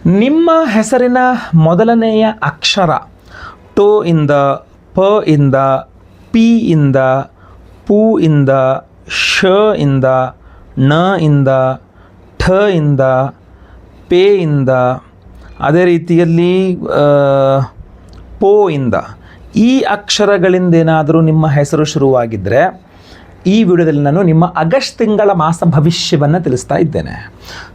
ನಿಮ್ಮ ಹೆಸರಿನ ಮೊದಲನೆಯ ಅಕ್ಷರ ಟೋ ಇಂದ, ಪ ಇಂದ, ಪಿ ಇಂದ, ಪು ಇಂದ, ಶ ಇಂದ, ನ ಇಂದ, ಠ ಇಂದ, ಪೇ ಇಂದ, ಅದೇ ರೀತಿಯಲ್ಲಿ ಪೋ ಇಂದ ಈ ಅಕ್ಷರಗಳಿಂದೇನಾದರೂ ನಿಮ್ಮ ಹೆಸರು ಶುರುವಾಗಿದ್ದರೆ ಈ ವಿಡಿಯೋದಲ್ಲಿ ನಾನು ನಿಮ್ಮ ಆಗಸ್ಟ್ ತಿಂಗಳ ಮಾಸ ಭವಿಷ್ಯವನ್ನು ತಿಳಿಸ್ತಾ ಇದ್ದೇನೆ.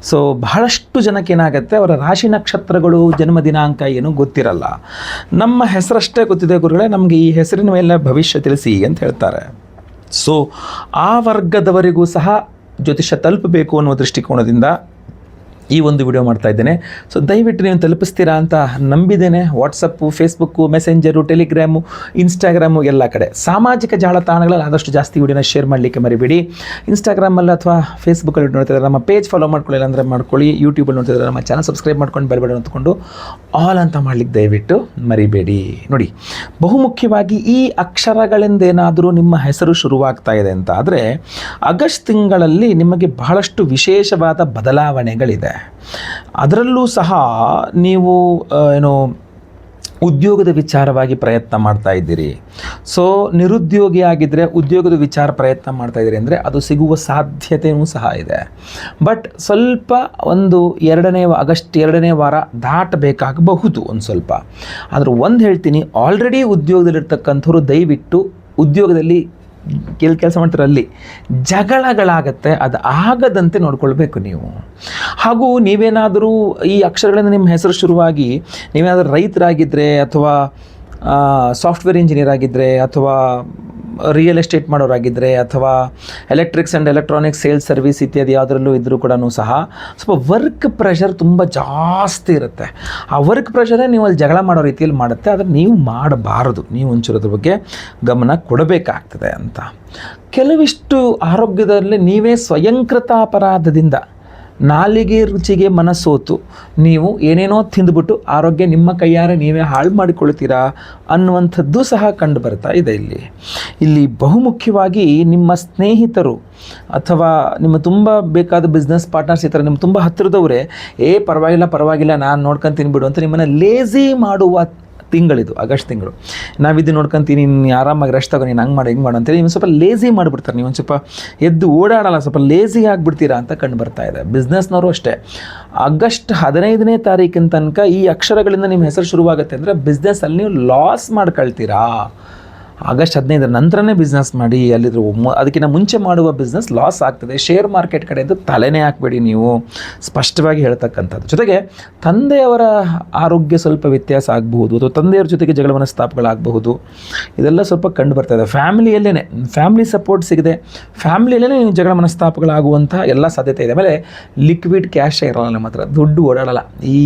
ಸೊ ಬಹಳಷ್ಟು ಜನಕ್ಕೆ ಏನಾಗುತ್ತೆ, ಅವರ ರಾಶಿ ನಕ್ಷತ್ರಗಳು ಜನ್ಮ ದಿನಾಂಕ ಏನೂ ಗೊತ್ತಿರಲ್ಲ. ನಮ್ಮ ಹೆಸರಷ್ಟೇ ಗೊತ್ತಿದೆ ಗುರುಗಳೇ, ನಮಗೆ ಈ ಹೆಸರಿನ ಮೇಲೆ ಭವಿಷ್ಯ ತಿಳಿಸಿ ಅಂತ ಹೇಳ್ತಾರೆ. ಸೊ ಆ ವರ್ಗದವರಿಗೂ ಸಹ ಜ್ಯೋತಿಷ್ಯ ತಲುಪಬೇಕು ಅನ್ನುವ ದೃಷ್ಟಿಕೋನದಿಂದ ಈ ಒಂದು ವಿಡಿಯೋ ಮಾಡ್ತಾ ಇದ್ದೇನೆ. ಸೊ ದಯವಿಟ್ಟು ನೀವು ತಲುಪಿಸ್ತೀರಾ ಅಂತ ನಂಬಿದ್ದೇನೆ. WhatsApp, Facebook, messenger, Telegram, Instagram ಎಲ್ಲ ಕಡೆ ಸಾಮಾಜಿಕ ಜಾಲತಾಣಗಳಲ್ಲಿ ಆದಷ್ಟು ಜಾಸ್ತಿ ವಿಡಿಯೋನ ಶೇರ್ ಮಾಡಲಿಕ್ಕೆ ಮರಿಬೇಡಿ. ಇನ್ಸ್ಟಾಗ್ರಾಮಲ್ಲಿ ಅಥವಾ ಫೇಸ್ಬುಕ್ಕಲ್ಲಿ ನೋಡ್ತಿದ್ದಾರೆ ನಮ್ಮ ಪೇಜ್ ಫಾಲೋ ಮಾಡ್ಕೊಳ್ಳಿಲ್ಲ ಅಂದರೆ ಮಾಡ್ಕೊಳ್ಳಿ. ಯೂಟ್ಯೂಬಲ್ಲಿ ನೋಡ್ತಿದ್ದಾರೆ ನಮ್ಮ ಚಾನಲ್ ಸಬ್ಸ್ಕ್ರೈಬ್ ಮಾಡ್ಕೊಂಡು ಬೆಲ್ ಬಟನ್ ಅಂದ್ಕೊಂಡು ಆಲ್ ಅಂತ ಮಾಡಲಿಕ್ಕೆ ದಯವಿಟ್ಟು ಮರಿಬೇಡಿ. ನೋಡಿ, ಬಹುಮುಖ್ಯವಾಗಿ ಈ ಅಕ್ಷರಗಳಿಂದೇನಾದರೂ ನಿಮ್ಮ ಹೆಸರು ಶುರುವಾಗ್ತಾ ಇದೆ ಅಂತ ಆದರೆ ಆಗಸ್ಟ್ ತಿಂಗಳಲ್ಲಿ ನಿಮಗೆ ಬಹಳಷ್ಟು ವಿಶೇಷವಾದ ಬದಲಾವಣೆಗಳಿದೆ. ಅದರಲ್ಲೂ ಸಹ ನೀವು ಉದ್ಯೋಗದ ವಿಚಾರವಾಗಿ ಪ್ರಯತ್ನ ಮಾಡ್ತಾ ಇದ್ದೀರಿ. ಸೊ ನಿರುದ್ಯೋಗಿ ಆಗಿದ್ದರೆ ಉದ್ಯೋಗದ ವಿಚಾರ ಪ್ರಯತ್ನ ಮಾಡ್ತಾ ಇದ್ದೀರಿ ಅಂದರೆ ಅದು ಸಿಗುವ ಸಾಧ್ಯತೆಯೂ ಸಹ ಇದೆ. ಬಟ್ ಸ್ವಲ್ಪ ಒಂದು ಆಗಸ್ಟ್ 2ನೇ ವಾರ ದಾಟಬೇಕಾಗಬಹುದು ಒಂದು ಸ್ವಲ್ಪ. ಆದರೂ ಒಂದು ಹೇಳ್ತೀನಿ, ಆಲ್ರೆಡಿ ಉದ್ಯೋಗದಲ್ಲಿರ್ತಕ್ಕಂಥವ್ರು ದಯವಿಟ್ಟು ಉದ್ಯೋಗದಲ್ಲಿ ಕೆಲಸ ಮಾಡ್ತಾರೆ, ಅಲ್ಲಿ ಜಗಳಗಳಾಗತ್ತೆ, ಅದು ಆಗದಂತೆ ನೋಡ್ಕೊಳ್ಬೇಕು ನೀವು. ಹಾಗೂ ನೀವೇನಾದರೂ ಈ ಅಕ್ಷರಗಳಿಂದ ನಿಮ್ಮ ಹೆಸರು ಶುರುವಾಗಿ ನೀವೇನಾದರೂ ರೈತರಾಗಿದ್ದರೆ ಅಥವಾ ಸಾಫ್ಟ್ವೇರ್ ಇಂಜಿನಿಯರ್ ಆಗಿದ್ದರೆ ಅಥವಾ ರಿಯಲ್ ಎಸ್ಟೇಟ್ ಮಾಡೋರಾಗಿದ್ದರೆ ಅಥವಾ electrics and electronics sales service ಇತ್ಯಾದಿ ಯಾವುದರಲ್ಲೂ ಇದ್ದರೂ ಕೂಡ ಸಹ ಸ್ವಲ್ಪ ವರ್ಕ್ ಪ್ರೆಷರ್ ತುಂಬ ಜಾಸ್ತಿ ಇರುತ್ತೆ. ಆ ವರ್ಕ್ ಪ್ರೆಷರೇ ನೀವು ಅಲ್ಲಿ ಜಗಳ ಮಾಡೋ ರೀತಿಯಲ್ಲಿ ಮಾಡುತ್ತೆ. ಆದರೆ ನೀವು ಮಾಡಬಾರದು, ನೀವು ಒಂಚೂರದ ಬಗ್ಗೆ ಗಮನ ಕೊಡಬೇಕಾಗ್ತದೆ ಅಂತ. ಕೆಲವಿಷ್ಟು ಆರೋಗ್ಯದಲ್ಲಿ ನೀವೇ ಸ್ವಯಂಕೃತ ಅಪರಾಧದಿಂದ ನಾಲಿಗೆ ರುಚಿಗೆ ಮನಸೋತು ನೀವು ಏನೇನೋ ತಿಂದುಬಿಟ್ಟು ಆರೋಗ್ಯ ನಿಮ್ಮ ಕೈಯಾರೆ ನೀವೇ ಹಾಳು ಮಾಡಿಕೊಳ್ತೀರಾ ಅನ್ನುವಂಥದ್ದು ಸಹ ಕಂಡು ಬರ್ತಾ ಇದೆ. ಇಲ್ಲಿ ಬಹುಮುಖ್ಯವಾಗಿ ನಿಮ್ಮ ಸ್ನೇಹಿತರು ಅಥವಾ ನಿಮ್ಮ ತುಂಬ ಬೇಕಾದ ಬಿಸ್ನೆಸ್ ಪಾರ್ಟ್ನರ್ಸ್ ಈ ಥರ ನಿಮ್ಮ ತುಂಬ ಹತ್ತಿರದವರೇ ಪರವಾಗಿಲ್ಲ ನಾನು ನೋಡ್ಕೊಂತೀನಿ ಬಿಡು ಅಂತ ನಿಮ್ಮನ್ನು ಲೇಝಿ ಮಾಡುವ ತಿಂಗಳಿದು ಆಗಸ್ಟ್ ತಿಂಗಳು. ನಾವಿದ್ದು ನೋಡ್ಕೊಂತೀನಿ, ನೀನು ಆರಾಮಾಗಿ ರೆಸ್ಟ್ ತಗೋ, ನೀನು ಹಂಗೆ ಮಾಡು ಹಿಂಗೆ ಮಾಡು ಅಂತೇಳಿ ನೀವು ಸ್ವಲ್ಪ ಲೇಝಿ ಮಾಡಿಬಿಡ್ತಾರೆ. ನೀವು ಒಂದು ಸ್ವಲ್ಪ ಎದ್ದು ಓಡಾಡಲ್ಲ, ಸ್ವಲ್ಪ ಲೇಝಿ ಆಗಿಬಿಡ್ತೀರಾ ಅಂತ ಕಂಡು ಬರ್ತಾ ಇದೆ. ಬಿಸ್ನೆಸ್ನವರು ಅಷ್ಟೇ, ಆಗಸ್ಟ್ 15ನೇ ತಾರೀಕಿನ ತನಕ ಈ ಅಕ್ಷರಗಳಿಂದ ನಿಮ್ಮ ಹೆಸರು ಶುರುವಾಗುತ್ತೆ ಅಂದರೆ ಬಿಸ್ನೆಸ್ಸಲ್ಲಿ ನೀವು ಲಾಸ್ ಮಾಡ್ಕೊಳ್ತೀರಾ. ಆಗಸ್ಟ್ 15ರ ನಂತರನೇ ಬಿಸ್ನೆಸ್ ಮಾಡಿ, ಅಲ್ಲಿದ್ರು ಅದಕ್ಕಿಂತ ಮುಂಚೆ ಮಾಡುವ ಬಿಸ್ನೆಸ್ ಲಾಸ್ ಆಗ್ತದೆ. ಶೇರ್ ಮಾರ್ಕೆಟ್ ಕಡೆಯಿಂದ ತಲೆನೇ ಹಾಕಬೇಡಿ, ನೀವು ಸ್ಪಷ್ಟವಾಗಿ ಹೇಳ್ತಕ್ಕಂಥದ್ದು. ಜೊತೆಗೆ ತಂದೆಯವರ ಆರೋಗ್ಯ ಸ್ವಲ್ಪ ವ್ಯತ್ಯಾಸ ಆಗಬಹುದು ಅಥವಾ ತಂದೆಯವರ ಜೊತೆಗೆ ಜಗಳ ಮನಸ್ತಾಪಗಳಾಗಬಹುದು. ಇದೆಲ್ಲ ಸ್ವಲ್ಪ ಕಂಡು ಬರ್ತಾಯಿದೆ. ಫ್ಯಾಮಿಲಿ ಸಪೋರ್ಟ್ ಸಿಗದೆ ಫ್ಯಾಮಿಲಿಯಲ್ಲೇ ನೀವು ಜಗಳ ಮನಸ್ತಾಪಗಳಾಗುವಂಥ ಎಲ್ಲ ಸಾಧ್ಯತೆ ಇದೆ. ಆಮೇಲೆ ಲಿಕ್ವಿಡ್ ಕ್ಯಾಶೇ ಇರೋಲ್ಲ, ನಮ್ಮ ಹತ್ರ ದುಡ್ಡು ಓಡಾಡಲ್ಲ. ಈ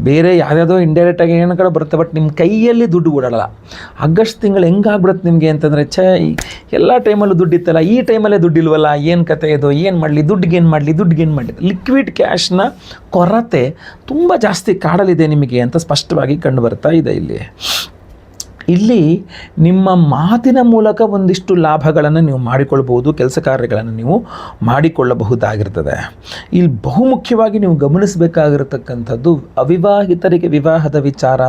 ಬೇರೆ ಯಾವುದಾದ್ರೂ ಇಂಡೈರೆಕ್ಟಾಗಿ ಏನೋ ಕಡೆ ಬರುತ್ತೆ, ಬಟ್ ನಿಮ್ಮ ಕೈಯಲ್ಲಿ ದುಡ್ಡು ಓಡಾಡಲ್ಲ. ಆಗಸ್ಟ್ ತಿಂಗಳು ಹೆಂಗಾಗ್ಬಿಡುತ್ತೆ ನಿಮಗೆ ಅಂತಂದರೆ, ಎಲ್ಲ ಟೈಮಲ್ಲೂ ದುಡ್ಡಿತ್ತಲ್ಲ, ಈ ಟೈಮಲ್ಲೇ ದುಡ್ಡಿಲ್ವಲ್ಲ, ಏನು ಕತೆ ಇದು, ಏನು ಮಾಡಲಿ, ದುಡ್ಡಿಗೇನು ಮಾಡಲಿ. ಲಿಕ್ವಿಡ್ ಕ್ಯಾಶ್ನ ಕೊರತೆ ತುಂಬ ಜಾಸ್ತಿ ಕಾಡಲಿದೆ ನಿಮಗೆ ಅಂತ ಸ್ಪಷ್ಟವಾಗಿ ಕಂಡು ಬರ್ತಾ ಇದೆ. ಇಲ್ಲಿ ನಿಮ್ಮ ಮಾತಿನ ಮೂಲಕ ಒಂದಿಷ್ಟು ಲಾಭಗಳನ್ನು ನೀವು ಮಾಡಿಕೊಳ್ಬೋದು, ಕೆಲಸ ಕಾರ್ಯಗಳನ್ನು ನೀವು ಮಾಡಿಕೊಳ್ಳಬಹುದಾಗಿರ್ತದೆ. ಇಲ್ಲಿ ಬಹುಮುಖ್ಯವಾಗಿ ನೀವು ಗಮನಿಸಬೇಕಾಗಿರತಕ್ಕಂಥದ್ದು ಅವಿವಾಹಿತರಿಗೆ ವಿವಾಹದ ವಿಚಾರ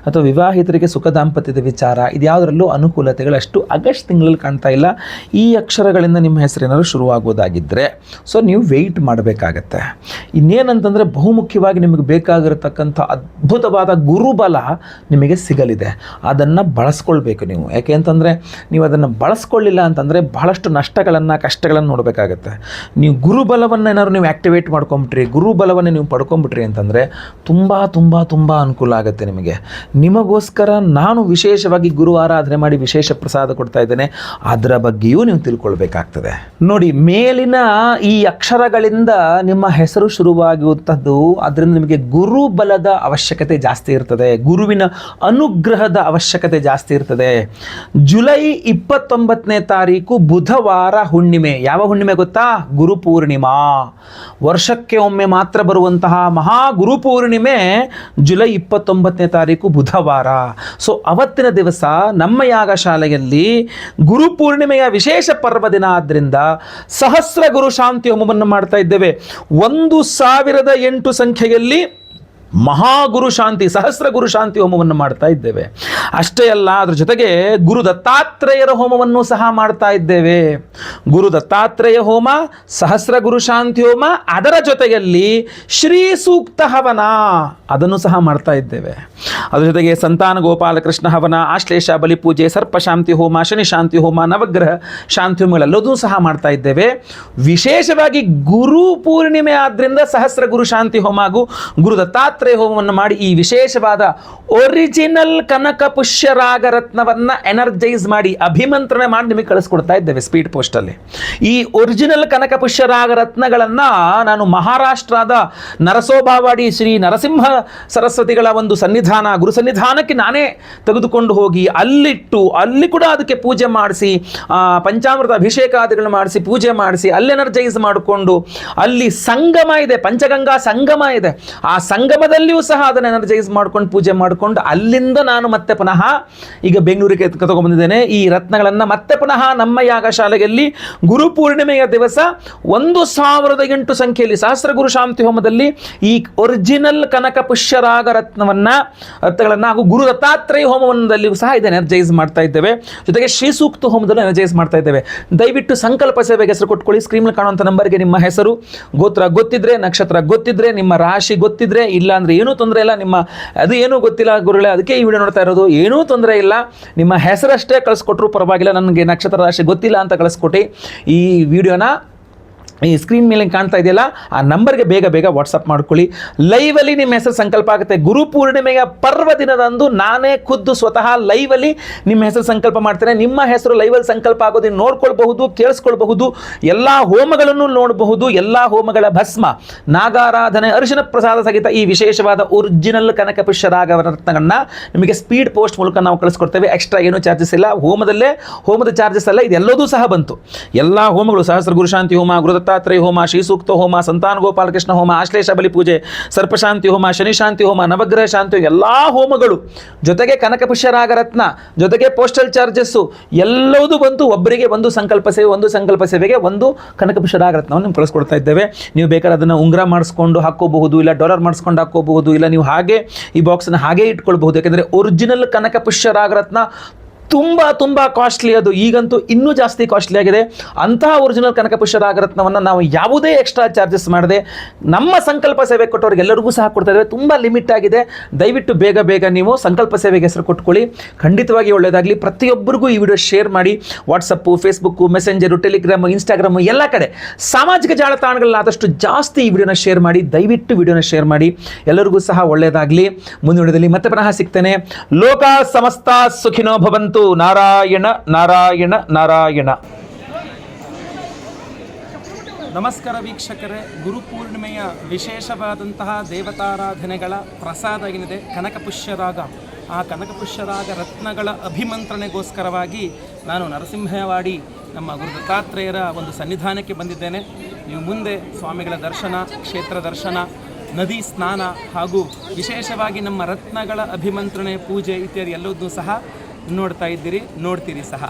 ಅಥವಾ ವಿವಾಹಿತರಿಗೆ ಸುಖ ದಾಂಪತ್ಯದ ವಿಚಾರ, ಇದು ಯಾವುದರಲ್ಲೂ ಅನುಕೂಲತೆಗಳಷ್ಟು ಆಗಸ್ಟ್ ತಿಂಗಳಲ್ಲಿ ಕಾಣ್ತಾ ಇಲ್ಲ. ಈ ಅಕ್ಷರಗಳಿಂದ ನಿಮ್ಮ ಹೆಸರೇನಾದ್ರು ಶುರುವಾಗೋದಾಗಿದ್ದರೆ ಸೊ ನೀವು ವೆಯ್ಟ್ ಮಾಡಬೇಕಾಗತ್ತೆ. ಇನ್ನೇನಂತಂದರೆ ಬಹುಮುಖ್ಯವಾಗಿ ನಿಮಗೆ ಬೇಕಾಗಿರತಕ್ಕಂಥ ಅದ್ಭುತವಾದ ಗುರುಬಲ ನಿಮಗೆ ಸಿಗಲಿದೆ. ಅದನ್ನು ಬಳಸ್ಕೊಳ್ಬೇಕು ನೀವು. ಯಾಕೆ ಅಂತಂದರೆ ನೀವು ಅದನ್ನು ಬಳಸ್ಕೊಳ್ಳಿಲ್ಲ ಅಂತಂದರೆ ಬಹಳಷ್ಟು ಕಷ್ಟಗಳನ್ನು ನೋಡಬೇಕಾಗತ್ತೆ. ನೀವು ಗುರುಬಲವನ್ನು ಏನಾದ್ರು ನೀವು ಆ್ಯಕ್ಟಿವೇಟ್ ಮಾಡ್ಕೊಂಬಿಟ್ರಿ, ಗುರುಬಲವನ್ನು ನೀವು ಪಡ್ಕೊಂಬಿಟ್ರಿ ಅಂತಂದರೆ ತುಂಬ ಅನುಕೂಲ ಆಗುತ್ತೆ ನಿಮಗೆ. ನಿಮಗೋಸ್ಕರ ನಾನು ವಿಶೇಷವಾಗಿ ಗುರು ಆರಾಧನೆ ಮಾಡಿ ವಿಶೇಷ ಪ್ರಸಾದ ಕೊಡ್ತಾ ಇದ್ದೇನೆ, ಅದರ ಬಗ್ಗೆಯೂ ನೀವು ತಿಳ್ಕೊಳ್ಬೇಕಾಗ್ತದೆ. ನೋಡಿ, ಮೇಲಿನ ಈ ಅಕ್ಷರಗಳಿಂದ ನಿಮ್ಮ ಹೆಸರು ಶುರುವಾಗುವಂಥದ್ದು, ಅದರಿಂದ ನಿಮಗೆ ಗುರುಬಲದ ಅವಶ್ಯಕತೆ ಜಾಸ್ತಿ ಇರ್ತದೆ, ಗುರುವಿನ ಅನುಗ್ರಹದ ಅವಶ್ಯಕತೆ ಜಾಸ್ತಿ ಇರ್ತದೆ. ಜುಲೈ 29ನೇ ತಾರೀಕು ಬುಧವಾರ ಹುಣ್ಣಿಮೆ. ಯಾವ ಹುಣ್ಣಿಮೆ ಗೊತ್ತಾ? ಗುರುಪೂರ್ಣಿಮಾ. ವರ್ಷಕ್ಕೆ ಒಮ್ಮೆ ಮಾತ್ರ ಬರುವಂತಹ ಮಹಾ ಗುರುಪೂರ್ಣಿಮೆ ಜುಲೈ 29ನೇ ತಾರೀಕು ಬುಧವಾರ. ಸೊ ಅವತ್ತಿನ ದಿವಸ ನಮ್ಮ ಯಾಗಶಾಲೆಯಲ್ಲಿ ಗುರುಪೂರ್ಣಿಮೆಯ ವಿಶೇಷ ಪರ್ವ ದಿನ ಆದ್ದರಿಂದ ಸಹಸ್ರ ಗುರು ಶಾಂತಿ ಹೋಮವನ್ನು ಮಾಡ್ತಾ ಇದ್ದೇವೆ. 1008 ಸಂಖ್ಯೆಯಲ್ಲಿ ಮಹಾಗುರು ಶಾಂತಿ, ಸಹಸ್ರ ಗುರು ಶಾಂತಿ ಹೋಮವನ್ನು ಮಾಡ್ತಾ ಇದ್ದೇವೆ. ಅಷ್ಟೇ ಅಲ್ಲ, ಅದ್ರ ಜೊತೆಗೆ ಗುರು ದತ್ತಾತ್ರೇಯರ ಹೋಮವನ್ನು ಸಹ ಮಾಡ್ತಾ ಇದ್ದೇವೆ. ಗುರು ದತ್ತಾತ್ರೇಯ ಹೋಮ, ಸಹಸ್ರ ಗುರು ಶಾಂತಿ ಹೋಮ, ಅದರ ಜೊತೆಯಲ್ಲಿ ಶ್ರೀ ಸೂಕ್ತ ಹವನ ಅದನ್ನು ಸಹ ಮಾಡ್ತಾ ಇದ್ದೇವೆ. ಅದ್ರ ಜೊತೆಗೆ ಸಂತಾನ ಗೋಪಾಲಕೃಷ್ಣ ಹವನ, ಆಶ್ಲೇಷ ಬಲಿ ಪೂಜೆ, ಸರ್ಪ ಶಾಂತಿ ಹೋಮ, ಶನಿ ಶಾಂತಿ ಹೋಮ, ನವಗ್ರಹ ಶಾಂತಿ ಹೋಮಗಳೆಲ್ಲದೂ ಸಹ ಮಾಡ್ತಾ ಇದ್ದೇವೆ. ವಿಶೇಷವಾಗಿ ಗುರು ಪೂರ್ಣಿಮೆ ಆದ್ರಿಂದ ಸಹಸ್ರ ಗುರು ಶಾಂತಿ ಹೋಮ ಹಾಗೂ ಗುರು ದತ್ತಾತ್ರೇಯ ಹೋಮವನ್ನು ಮಾಡಿ ಈ ವಿಶೇಷವಾದ ಒರಿಜಿನಲ್ ಕನಕ ಪುಷ್ಯರಾಗ ರತ್ನವನ್ನು ಎನರ್ಜೈಸ್ ಮಾಡಿ ಅಭಿಮಂತ್ರಣ ಮಾಡಿ ನಿಮಗೆ ಕಳಿಸ್ಕೊಡ್ತಾ ಇದ್ದೇವೆ ಸ್ಪೀಡ್ ಪೋಸ್ಟಲ್ಲಿ. ಈ ಒರಿಜಿನಲ್ ಕನಕ ಪುಷ್ಯರಾಗ ರತ್ನಗಳನ್ನು ನಾನು ಮಹಾರಾಷ್ಟ್ರದ ನರಸೋಬಾವಾಡಿ ಶ್ರೀ ನರಸಿಂಹ ಸರಸ್ವತಿಗಳ ಒಂದು ಸನ್ನಿಧಾನ, ಗುರು ಸನ್ನಿಧಾನಕ್ಕೆ ನಾನೇ ತೆಗೆದುಕೊಂಡು ಹೋಗಿ ಅಲ್ಲಿಟ್ಟು, ಅಲ್ಲಿ ಕೂಡ ಅದಕ್ಕೆ ಪೂಜೆ ಮಾಡಿಸಿ, ಪಂಚಾಮೃತ ಅಭಿಷೇಕಾದಿಗಳನ್ನು ಮಾಡಿಸಿ, ಪೂಜೆ ಮಾಡಿಸಿ, ಅಲ್ಲಿ ಎನರ್ಜೈಸ್ ಮಾಡಿಕೊಂಡು, ಅಲ್ಲಿ ಸಂಗಮ ಇದೆ, ಪಂಚಗಂಗಾ ಸಂಗಮ ಇದೆ, ಆ ಸಂಗಮದಲ್ಲಿಯೂ ಸಹ ಅದನ್ನು ಎನರ್ಜೈಸ್ ಮಾಡ್ಕೊಂಡು ಪೂಜೆ ಮಾಡಿಕೊಂಡು ಅಲ್ಲಿಂದ ನಾನು ಮತ್ತೆ ಪುನಃ ಈಗ ಬೆಂಗಳೂರಿಗೆ ತಗೊಂಡ್ಬಂದಿದ್ದೇನೆ. ಈ ರತ್ನಗಳನ್ನು ಮತ್ತೆ ಪುನಃ ನಮ್ಮ ಯಾಗಶಾಲೆಯಲ್ಲಿ ಗುರುಪೂರ್ಣಿಮೆಯ ದಿವಸ 1008 ಸಂಖ್ಯೆಯಲ್ಲಿ ಸಹಸ್ರ ಗುರು ಶಾಂತಿ ಹೋಮದಲ್ಲಿ ಈ ಒರಿಜಿನಲ್ ಕನಕ ಪುಷ್ಯರಾಗ ರತ್ನಗಳನ್ನು ಹಾಗೂ ಗುರು ದತ್ತಾತ್ರೇಯ ಹೋಮವನ್ನದಲ್ಲಿಯೂ ಸಹ ಇದನ್ನು ಎನರ್ಜೈಸ್ ಮಾಡ್ತಾ ಇದ್ದೇವೆ. ಜೊತೆಗೆ ಶ್ರೀ ಸೂಕ್ತ ಹೋಮದಲ್ಲೂ ಎನರ್ಜೈಸ್ ಮಾಡ್ತಾ ಇದ್ದೇವೆ. ದಯವಿಟ್ಟು ಸಂಕಲ್ಪ ಸೇವೆಗೆ ಹೆಸರು ಕೊಟ್ಕೊಳ್ಳಿ. ಸ್ಕ್ರೀನ್ ಕಾಣುವಂಥ ನಂಬರ್ಗೆ ನಿಮ್ಮ ಹೆಸರು, ಗೋತ್ರ ಗೊತ್ತಿದ್ರೆ, ನಕ್ಷತ್ರ ಗೊತ್ತಿದ್ರೆ, ನಿಮ್ಮ ರಾಶಿ ಗೊತ್ತಿದ್ರೆ, ಇಲ್ಲ ಅಂದರೆ ಏನೂ ತೊಂದರೆ ಇಲ್ಲ, ನಿಮ್ಮ ಅದು ಏನೂ ಗೊತ್ತಿಲ್ಲ ಗುರುಗಳೇ ಅದಕ್ಕೆ ಈ ವಿಡಿಯೋ ನೋಡ್ತಾ ಇರೋದು, ಏನೂ ತೊಂದರೆ ಇಲ್ಲ, ನಿಮ್ಮ ಹೆಸರಷ್ಟೇ ಕಳಿಸ್ಕೊಟ್ರು ಪರವಾಗಿಲ್ಲ, ನನಗೆ ನಕ್ಷತ್ರ ರಾಶಿ ಗೊತ್ತಿಲ್ಲ ಅಂತ ಕಳಿಸ್ಕೊಟ್ಟು ಈ ವಿಡಿಯೋನ ಈ ಸ್ಕ್ರೀನ್ ಮೇಲೆ ಕಾಣ್ತಾ ಇದೆಯಲ್ಲ ಆ ನಂಬರ್ಗೆ ಬೇಗ ಬೇಗ ವಾಟ್ಸಪ್ ಮಾಡ್ಕೊಳ್ಳಿ. ಲೈವಲ್ಲಿ ನಿಮ್ಮ ಹೆಸರು ಸಂಕಲ್ಪ ಆಗುತ್ತೆ. ಗುರುಪೂರ್ಣಿಮೆಯ ಪರ್ವ ದಿನದಂದು ನಾನೇ ಖುದ್ದು ಸ್ವತಃ ಲೈವಲ್ಲಿ ನಿಮ್ಮ ಹೆಸರು ಸಂಕಲ್ಪ ಮಾಡ್ತೇನೆ. ನಿಮ್ಮ ಹೆಸರು ಲೈವಲ್ಲಿ ಸಂಕಲ್ಪ ಆಗೋದು ನೋಡ್ಕೊಳ್ಬಹುದು, ಕೇಳಿಸ್ಕೊಳ್ಬಹುದು, ಎಲ್ಲ ಹೋಮಗಳನ್ನು ನೋಡಬಹುದು. ಎಲ್ಲ ಹೋಮಗಳ ಭಸ್ಮ, ನಾಗಾರಾಧನೆ, ಅರಿಶಿನ ಪ್ರಸಾದ ಸಹಿತ ಈ ವಿಶೇಷವಾದ ಒರಿಜಿನಲ್ ಕನಕ ಪುಷ್ಯರಾಗ ರತ್ನಗಳನ್ನ ನಿಮಗೆ ಸ್ಪೀಡ್ ಪೋಸ್ಟ್ ಮೂಲಕ ನಾವು ಕಳಿಸ್ಕೊಡ್ತೇವೆ. ಎಕ್ಸ್ಟ್ರಾ ಏನೂ ಚಾರ್ಜಸ್ ಇಲ್ಲ. ಹೋಮದ ಚಾರ್ಜಸ್ ಅಲ್ಲ, ಇದೆಲ್ಲದೂ ಸಹ ಬಂತು. ಎಲ್ಲ ಹೋಮಗಳು, ಸಹಸ್ರ ಗುರುಶಾಂತಿ ಹೋಮ, ಗುರು ದತ್ತಾತ್ರೇಯ ಹೋಮ, ಶ್ರೀ ಸೂಕ್ತ ಹೋಮ, ಸಂತಾನ ಗೋಪಾಲಕೃಷ್ಣ ಹೋಮ, ಆಶ್ಲೇಷ ಬಲಿ ಪೂಜೆ, ಸರ್ಪಶಾಂತಿ ಹೋಮ, ಶನಿ ಶಾಂತಿ ಹೋಮ, ನವಗ್ರಹ ಶಾಂತಿ, ಎಲ್ಲ ಹೋಮಗಳು ಜೊತೆಗೆ ಕನಕ ಪುಷ್ಯರಾಗ ರತ್ನ ಜೊತೆಗೆ ಪೋಸ್ಟಲ್ ಚಾರ್ಜಸ್ಸು ಎಲ್ಲವೂ ಬಂತು. ಒಬ್ಬರಿಗೆ ಒಂದು ಸಂಕಲ್ಪ ಸೇವೆಗೆ ಒಂದು ಕನಕ ಪುಷ್ಯರಾಗ ರತ್ನವನ್ನು ನಿಮ್ಗೆ ಕಳಿಸ್ಕೊಡ್ತಾ ಇದ್ದೇವೆ. ನೀವು ಬೇಕಾದ್ರೆ ಅದನ್ನು ಉಂಗುರ ಮಾಡಿಸ್ಕೊಂಡು ಹಾಕೋಬಹುದು, ಇಲ್ಲ ಡಾಲರ್ ಮಾಡಿಸ್ಕೊಂಡು ಹಾಕೋಬಹುದು, ಇಲ್ಲ ನೀವು ಹಾಗೆ ಈ ಬಾಕ್ಸನ್ನು ಹಾಗೆ ಇಟ್ಕೊಳ್ಬಹುದು. ಯಾಕೆಂದರೆ ಒರಿಜಿನಲ್ ಕನಕ ಪುಷ್ಯರಾಗ ರತ್ನ ತುಂಬ ಕಾಸ್ಟ್ಲಿ, ಅದು ಈಗಂತೂ ಇನ್ನೂ ಜಾಸ್ತಿ ಕಾಸ್ಟ್ಲಿ ಆಗಿದೆ. ಅಂತಹ ಒರಿಜಿನಲ್ ಕನಕ ಪುಷ್ಯರಾಗ ರತ್ನವನ್ನು ನಾವು ಯಾವುದೇ ಎಕ್ಸ್ಟ್ರಾ ಚಾರ್ಜಸ್ ಮಾಡದೆ ನಮ್ಮ ಸಂಕಲ್ಪ ಸೇವೆ ಕೊಟ್ಟವ್ರಿಗೆಲ್ಲರಿಗೂ ಸಹ ಕೊಡ್ತಾ ಇದ್ದೇವೆ. ತುಂಬ ಲಿಮಿಟ್ ಆಗಿದೆ. ದಯವಿಟ್ಟು ಬೇಗ ನೀವು ಸಂಕಲ್ಪ ಸೇವೆಗೆ ಹೆಸರು ಕೊಟ್ಕೊಳ್ಳಿ. ಖಂಡಿತವಾಗಿ ಒಳ್ಳೆಯದಾಗಲಿ. ಪ್ರತಿಯೊಬ್ಬರಿಗೂ ಈ ವಿಡಿಯೋ ಶೇರ್ ಮಾಡಿ. WhatsApp, Facebook, messenger, Telegram, Instagram ಎಲ್ಲ ಕಡೆ ಸಾಮಾಜಿಕ ಜಾಲತಾಣಗಳಲ್ಲಿ ಆದಷ್ಟು ಜಾಸ್ತಿ ಈ ವಿಡಿಯೋನ ಶೇರ್ ಮಾಡಿ. ದಯವಿಟ್ಟು ವಿಡಿಯೋನ ಶೇರ್ ಮಾಡಿ. ಎಲ್ಲರಿಗೂ ಸಹ ಒಳ್ಳೆಯದಾಗಲಿ. ಮುಂದಿನ ವಿಡಿಯೋದಲ್ಲಿ ಮತ್ತೆ ಪುನಃ ಸಿಗ್ತೇನೆ. ಲೋಕ ಸಮಸ್ತ ಸುಖಿನೋ ಭವಂತು. ನಾರಾಯಣ ನಾರಾಯಣ ನಾರಾಯಣ. ನಮಸ್ಕಾರ ವೀಕ್ಷಕರೇ, ಗುರುಪೂರ್ಣಿಮೆಯ ವಿಶೇಷವಾದಂತಹ ದೇವತಾರಾಧನೆಗಳ ಪ್ರಸಾದ ಏನಿದೆ ಕನಕ ಪುಷ್ಯರಾಗ, ಆ ಕನಕ ಪುಷ್ಯರಾಗ ರತ್ನಗಳ ಅಭಿಮಂತ್ರಣೆಗೋಸ್ಕರವಾಗಿ ನಾನು ನರಸಿಂಹವಾಡಿ ನಮ್ಮ ಗುರು ದತ್ತಾತ್ರೇಯರ ಒಂದು ಸನ್ನಿಧಾನಕ್ಕೆ ಬಂದಿದ್ದೇನೆ. ನೀವು ಮುಂದೆ ಸ್ವಾಮಿಗಳ ದರ್ಶನ, ಕ್ಷೇತ್ರ ದರ್ಶನ, ನದಿ ಸ್ನಾನ ಹಾಗೂ ವಿಶೇಷವಾಗಿ ನಮ್ಮ ರತ್ನಗಳ ಅಭಿಮಂತ್ರಣೆ, ಪೂಜೆ ಇತ್ಯಾದಿ ಎಲ್ಲವನ್ನೂ ಸಹ ನೋಡ್ತೀರಿ ಸಹ.